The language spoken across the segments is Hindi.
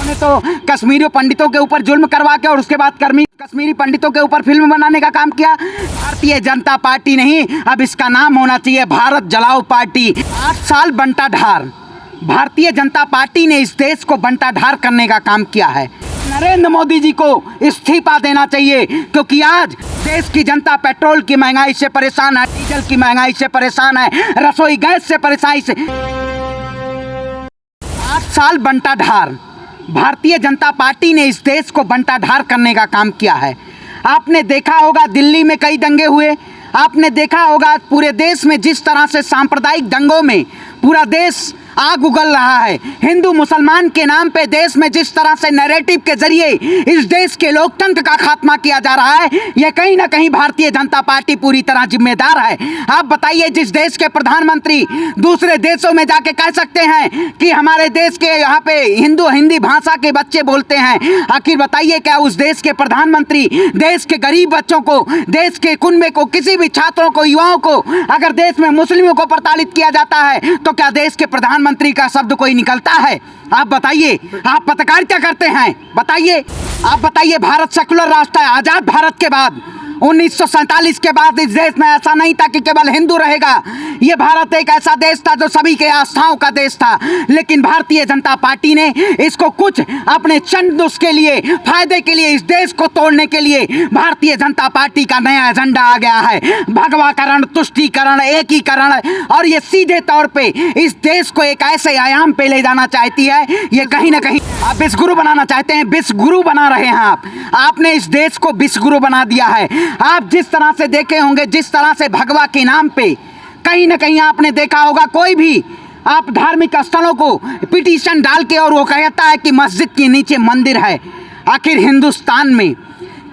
आपने तो कश्मीरी पंडितों के ऊपर जुल्म करवा के और उसके बाद कश्मीरी पंडितों के ऊपर फिल्म बनाने का काम किया। भारतीय जनता पार्टी नहीं, अब इसका नाम होना चाहिए भारत जलाओ पार्टी। 8 साल बंटाढार, भारतीय जनता पार्टी ने इस देश को बंटाढार करने का काम किया है। नरेंद्र मोदी जी को इस्तीफा देना चाहिए, क्योंकि आज देश की जनता पेट्रोल की महंगाई से परेशान है, डीजल की महंगाई से परेशान है, रसोई गैस से परेशानी से। 8 साल बंटाढार, भारतीय जनता पार्टी ने इस देश को बंटाढार करने का काम किया है। आपने देखा होगा दिल्ली में कई दंगे हुए, आपने देखा होगा पूरे देश में जिस तरह से सांप्रदायिक दंगों में पूरा देश आग उगल रहा है। हिंदू मुसलमान के नाम पे देश में जिस तरह से नैरेटिव के जरिए इस देश के लोकतंत्र का खात्मा किया जा रहा है, यह कहीं ना कहीं भारतीय जनता पार्टी पूरी तरह जिम्मेदार है। आप बताइए, जिस देश के प्रधानमंत्री दूसरे देशों में जाके कह सकते हैं कि हमारे देश के यहाँ पे हिंदी भाषा के बच्चे बोलते हैं, आखिर बताइए क्या उस देश के प्रधानमंत्री देश के गरीब बच्चों को, देश के कुनबे को, किसी भी छात्रों को, युवाओं को, अगर देश में मुस्लिमों को प्रताड़ित किया जाता है तो क्या देश के प्रधानमंत्री का शब्द कोई निकलता है? आप बताइए, आप पत्रकारिता करते हैं, बताइए, आप बताइए। भारत सेकुलर राष्ट्र है। आजाद भारत के बाद 1947 के बाद इस देश में ऐसा नहीं था कि केवल हिंदू रहेगा। ये भारत एक ऐसा देश था जो सभी के आस्थाओं का देश था, लेकिन भारतीय जनता पार्टी ने इसको कुछ अपने चंद उसके लिए, फायदे के लिए, इस देश को तोड़ने के लिए भारतीय जनता पार्टी का नया एजेंडा आ गया है। भगवाकरण, तुष्टीकरण, एकीकरण, और ये सीधे तौर पे इस देश को एक ऐसे आयाम पे ले जाना चाहती है। ये कहीं ना कहीं आप विश्वगुरु बनाना चाहते हैं, विश्वगुरु बना रहे हैं आपने इस देश को विश्वगुरु बना दिया है। आप जिस तरह से देखे होंगे, जिस तरह से भगवा के नाम पे कहीं ना कहीं आपने देखा होगा, कोई भी आप धार्मिक स्थलों को पिटीशन डाल के और वो कहता है कि मस्जिद के नीचे मंदिर है। आखिर हिंदुस्तान में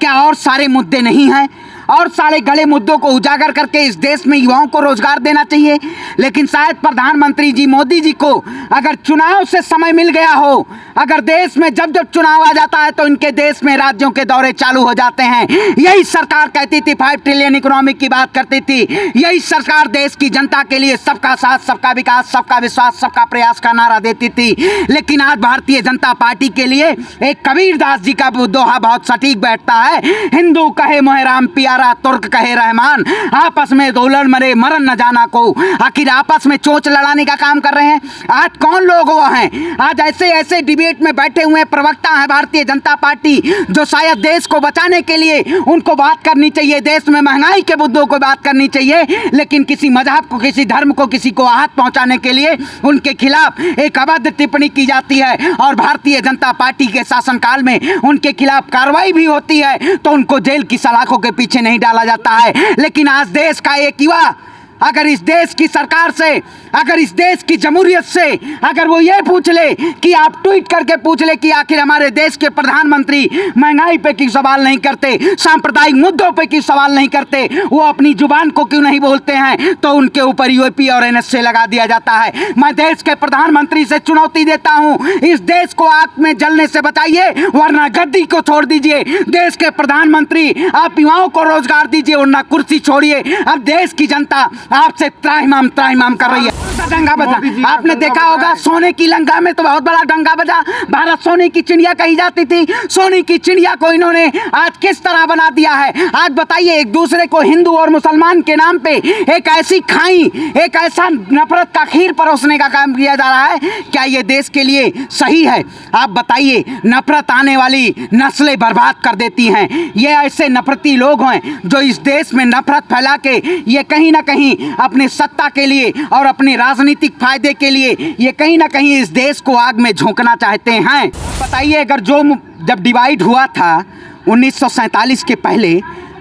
क्या और सारे मुद्दे नहीं हैं? और सारे गले मुद्दों को उजागर करके इस देश में युवाओं को रोजगार देना चाहिए। लेकिन शायद प्रधानमंत्री जी मोदी जी को अगर चुनाव से समय मिल गया हो, अगर देश में जब जब चुनाव आ जाता है तो इनके देश में राज्यों के दौरे चालू हो जाते हैं। यही सरकार कहती थी 5 ट्रिलियन इकोनॉमी की बात करती थी, यही सरकार देश की जनता के लिए सबका साथ, सबका विकास, सबका विश्वास, सबका प्रयास का नारा देती थी। लेकिन आज भारतीय जनता पार्टी के लिए एक कबीरदास जी का दोहा बहुत सटीक बैठता है, हिंदू कहे मोहे राम पियारा, तुर्क कहे रहमान, आपस में दोलर मरे मरन न जाना को। आखिर आपस में चोंच लड़ाने का काम कर रहे हैं। आज कौन लोग वो हैं? आज ऐसे ऐसे डिबेट में बैठे हुए प्रवक्ता हैं भारतीय जनता पार्टी, जो शायद देश को बचाने के लिए उनको बात करनी चाहिए, देश में महंगाई के मुद्दों को बात करनी चाहिए, लेकिन किसी मजहब को, किसी धर्म को, किसी को आहत पहुंचाने के लिए उनके खिलाफ एक अभद्र टिप्पणी की जाती है। और भारतीय जनता पार्टी के शासनकाल में उनके खिलाफ कार्रवाई भी होती है तो उनको जेल की सलाखों के पीछे नहीं डाला जाता है। लेकिन आज देश का एक युवा अगर इस देश की सरकार से, अगर इस देश की जमहूरियत से अगर वो ये पूछ ले कि आप ट्वीट करके पूछ ले कि आखिर हमारे देश के प्रधानमंत्री महंगाई पे क्यों सवाल नहीं करते, सांप्रदायिक मुद्दों पे क्यों सवाल नहीं करते, वो अपनी जुबान को क्यों नहीं बोलते हैं, तो उनके ऊपर यूपी और एनएसए लगा दिया जाता है। मैं देश के प्रधानमंत्री से चुनौती देता हूँ, इस देश को आग में जलने से बचाइए, वरना गद्दी को छोड़ दीजिए। देश के प्रधानमंत्री आप युवाओं को रोजगार दीजिए, वरना कुर्सी छोड़िए। अब देश की जनता आपसे त्राहिमाम कर रही है। डंगा बजा, आपने देखा होगा सोने की लंका में तो बहुत बड़ा डंगा बजा। भारत सोने की चिड़िया कही जाती थी, सोने की चिड़िया को इन्होंने आज किस तरह बना दिया है। आज बताइए, एक दूसरे को हिंदू और मुसलमान के नाम पे एक ऐसी खाई, एक ऐसा नफरत का खीर परोसने का काम किया जा रहा है। क्या ये देश के लिए सही है? आप बताइए। नफरत आने वाली नस्लें बर्बाद कर देती हैं। ये ऐसे नफरती लोग हैं जो इस देश में नफरत फैला के ये कहीं ना कहीं अपने सत्ता के लिए और अपने राजनीतिक फायदे के लिए ये कहीं ना कहीं इस देश को आग में झोंकना चाहते हैं। बताइए, अगर जब डिवाइड हुआ था 1947 के पहले,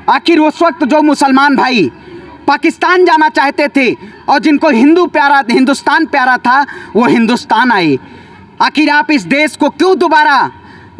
आखिर उस वक्त जो मुसलमान भाई पाकिस्तान जाना चाहते थे और जिनको हिंदुस्तान प्यारा था, वो हिंदुस्तान आए। आखिर आप इस देश को क्यों दोबारा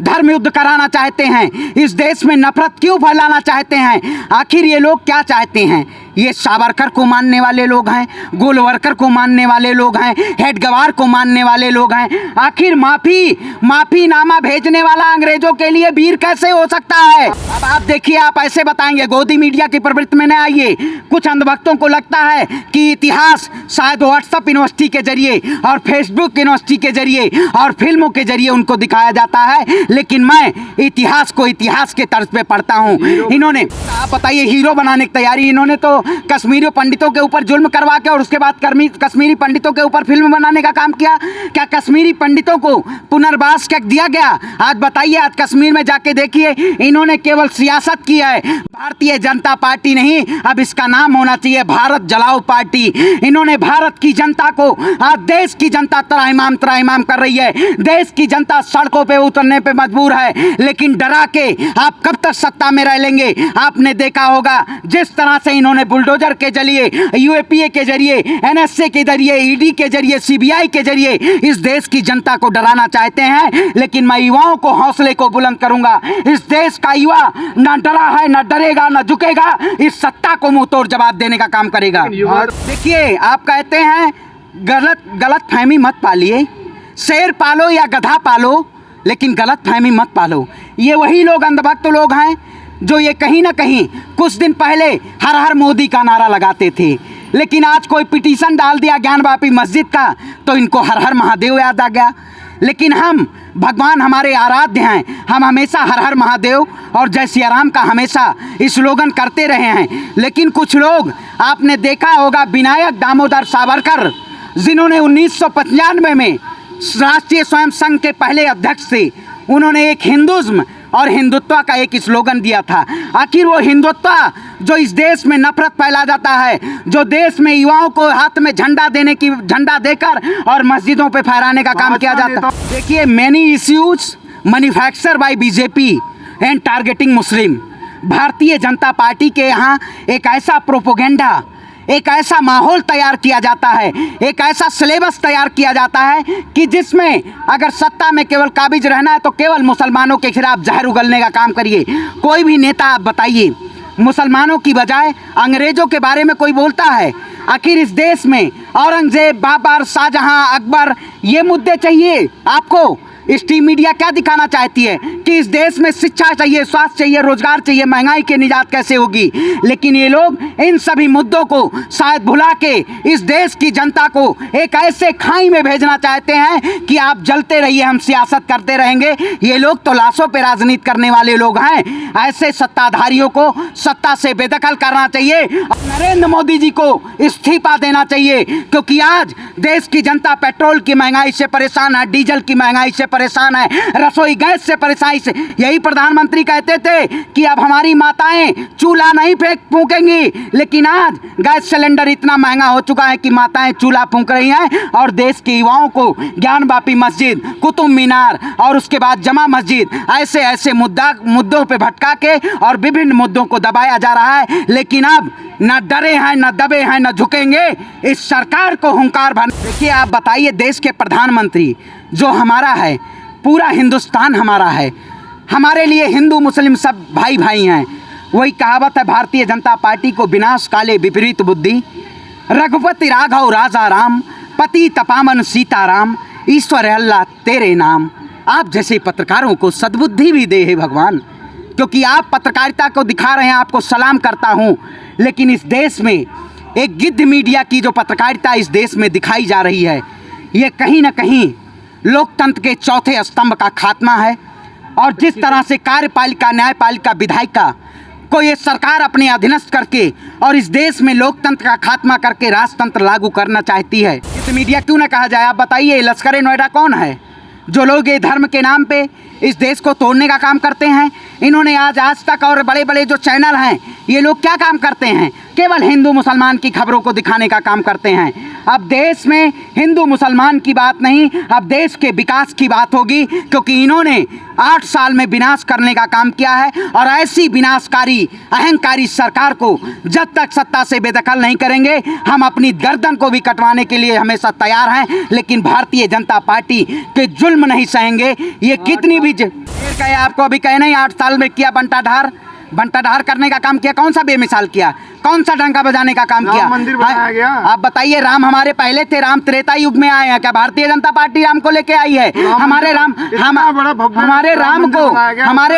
धर्म युद्ध कराना चाहते हैं? इस देश में नफरत क्यों फैलाना चाहते हैं? आखिर ये लोग क्या चाहते हैं? ये सावरकर को मानने वाले लोग हैं, गोलवरकर को मानने वाले लोग हैं, हेडगवार को मानने वाले लोग हैं। आखिर माफीनामा भेजने वाला अंग्रेजों के लिए वीर कैसे हो सकता है? अब आप देखिए, आप ऐसे बताएंगे, गोदी मीडिया की प्रवृत्ति में न आइए। कुछ अंधभक्तों को लगता है कि इतिहास शायद व्हाट्सएप यूनिवर्सिटी के जरिए और फेसबुक यूनिवर्सिटी के जरिए और फिल्मों के जरिए उनको दिखाया जाता है, लेकिन मैं इतिहास को इतिहास के तर्ज पे पढ़ता हूँ। इन्होंने, आप बताइए, हीरो बनाने की तैयारी, इन्होंने तो कश्मीरी पंडितों के ऊपर जुल्म करवा के और उसके बाद कश्मीरी पंडितों के ऊपर फिल्म बनाने का काम किया। क्या कश्मीरी पंडितों को पुनर्वास दिया गया? आज बताइए, आज कश्मीर में जाके देखिए, इन्होंने केवल सियासत की है। भारतीय जनता पार्टी नहीं, अब इसका नाम होना चाहिए भारत जलाओ पार्टी। इन्होंने भारत की जनता को, आज देश की जनता त्राहिमाम कर रही है, देश की जनता सड़कों पे उतरने पे मजबूर है, लेकिन डरा के आप कब तक सत्ता में रह लेंगे? आपने देखा होगा जिस तरह से इन्होंने बुलडोजर के जरिए, यूएपीए के जरिए, एनएसए के जरिए, ईडी के जरिए, सीबीआई के जरिए इस देश की जनता को डराना चाहते हैं, लेकिन मैं युवाओं को हौसले को बुलंद करूंगा। इस देश का युवा न डरा है, न डरेगा, न झुकेगा, इस सत्ता को मुंह तोड़ जवाब देने का काम करेगा। देखिए, आप कहते हैं गलत फहमी मत पालिए, शेर पालो या गधा पालो, लेकिन गलत फहमी मत पालो। ये वही लोग, अंधभक्त लोग हैं, जो ये कहीं ना कहीं कुछ दिन पहले हर हर मोदी का नारा लगाते थे, लेकिन आज कोई पिटीशन डाल दिया ज्ञानवापी मस्जिद का तो इनको हर हर महादेव याद आ गया। लेकिन हम, भगवान हमारे आराध्य हैं, हम हमेशा हर हर महादेव और जय सिया राम का हमेशा स्लोगन करते रहे हैं। लेकिन कुछ लोग, आपने देखा होगा, विनायक दामोदर सावरकर, जिन्होंने 1995 में राष्ट्रीय स्वयं संघ के पहले अध्यक्ष थे, उन्होंने एक हिंदुज्म और हिंदुत्व का एक स्लोगन दिया था। आखिर वो हिंदुत्व जो इस देश में नफरत फैला जाता है, जो देश में युवाओं को हाथ में झंडा देकर और मस्जिदों पे फहराने का काम किया जाता है। देखिए, many issues manufacture by BJP and targeting Muslim. Bharatiya Janata party के यहाँ एक ऐसा प्रोपोगेंडा, एक ऐसा माहौल तैयार किया जाता है, एक ऐसा सिलेबस तैयार किया जाता है कि जिसमें अगर सत्ता में केवल काबिज रहना है तो केवल मुसलमानों के खिलाफ जहर उगलने का काम करिए। कोई भी नेता आप बताइए, मुसलमानों की बजाय अंग्रेज़ों के बारे में कोई बोलता है? आखिर इस देश में औरंगजेब, बाबर, शाहजहां, अकबर, ये मुद्दे चाहिए आपको? स्ट्रीम मीडिया क्या दिखाना चाहती है कि इस देश में शिक्षा चाहिए, स्वास्थ्य चाहिए, रोजगार चाहिए, महंगाई की निजात कैसे होगी? लेकिन ये लोग इन सभी मुद्दों को शायद भुला के इस देश की जनता को एक ऐसे खाई में भेजना चाहते हैं कि आप जलते रहिए, हम सियासत करते रहेंगे। ये लोग तो लाशों पे राजनीति करने वाले लोग हैं। ऐसे सत्ताधारियों को सत्ता से बेदखल करना चाहिए। नरेंद्र मोदी जी को इस्तीफा देना चाहिए, क्योंकि आज देश की जनता पेट्रोल की महंगाई से परेशान है, डीजल की महंगाई से परेशान है, रसोई गैस से परेशानी से। यही प्रधानमंत्री कहते थे कि अब हमारी माताएं चूल्हा नहीं फूकेंगी, लेकिन आज गैस सिलेंडर इतना महंगा हो चुका है कि माताएं चूल्हा फूंक रही हैं और देश के युवाओं को ज्ञानवापी मस्जिद, कुतुब मीनार और उसके बाद जमा मस्जिद, ऐसे मुद्दों पे भटका के और विभिन्न मुद्दों को दबाया जा रहा है। लेकिन अब न डरे हैं, न दबे हैं, न झुकेंगे। इस सरकार को हुंकार भर। देखिए, आप बताइए, देश के प्रधानमंत्री जो हमारा है, पूरा हिंदुस्तान हमारा है, हमारे लिए हिंदू मुस्लिम सब भाई भाई हैं। वही कहावत है भारतीय जनता पार्टी को, विनाश काले विपरीत बुद्धि, रघुपति राघव राजा राम, पति तपामन सीताराम, ईश्वर अल्लाह तेरे नाम। आप जैसे पत्रकारों को सद्बुद्धि भी दे हे भगवान, क्योंकि आप पत्रकारिता को दिखा रहे हैं, आपको सलाम करता हूँ। लेकिन इस देश में एक गिद्ध मीडिया की जो पत्रकारिता इस देश में दिखाई जा रही है, ये कहीं ना कहीं लोकतंत्र के चौथे स्तंभ का खात्मा है। और जिस तरह से कार्यपालिका, न्यायपालिका, विधायिका को ये सरकार अपने अधीनस्थ करके और इस देश में लोकतंत्र का खात्मा करके राजतंत्र लागू करना चाहती है, इस मीडिया क्यों ना कहा जाए? आप बताइए, लश्कर नोएडा कौन है? जो लोग ये धर्म के नाम पे इस देश को तोड़ने का काम करते हैं। इन्होंने आज तक और बड़े बड़े जो चैनल हैं, ये लोग क्या काम करते हैं? केवल हिंदू मुसलमान की खबरों को दिखाने का काम करते हैं। अब देश में हिंदू मुसलमान की बात नहीं, अब देश के विकास की बात होगी, क्योंकि इन्होंने 8 साल में विनाश करने का काम किया है। और ऐसी विनाशकारी, अहंकारी सरकार को जब तक सत्ता से बेदखल नहीं करेंगे, हम अपनी गर्दन को भी कटवाने के लिए हमेशा तैयार हैं। लेकिन भारतीय जनता पार्टी के जुल्म नहीं सहेंगे। ये कितनी भी आपको अभी कहे नहीं, 8 साल में किया बंटाढार, बंटाधार करने का काम किया, कौन सा बेमिसाल किया, कौन सा डंका बजाने का काम किया? मंदिर बनाया गया। आप बताइए, राम हमारे पहले थे, राम त्रेता युग में आए हैं क्या? भारतीय जनता पार्टी राम को लेके आई है? हमारे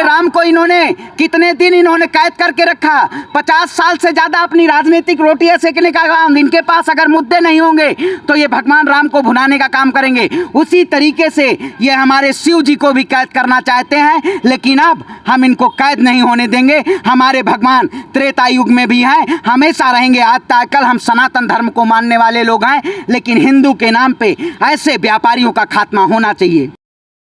राम को इन्होंने कितने दिन इन्होंने कैद करके रखा? 50 साल से ज्यादा अपनी राजनीतिक रोटियां सेकने का काम। इनके पास अगर मुद्दे नहीं होंगे तो ये भगवान राम को भुनाने का काम करेंगे। उसी तरीके से ये हमारे शिव जी को भी कैद करना चाहते हैं, लेकिन अब हम इनको कैद नहीं होने देंगे। हमारे भगवान त्रेता युग में भी हैं, हमेशा रहेंगे। आज तक कल हम सनातन धर्म को मानने वाले लोग हैं, लेकिन हिंदू के नाम पे ऐसे व्यापारियों का खात्मा होना चाहिए।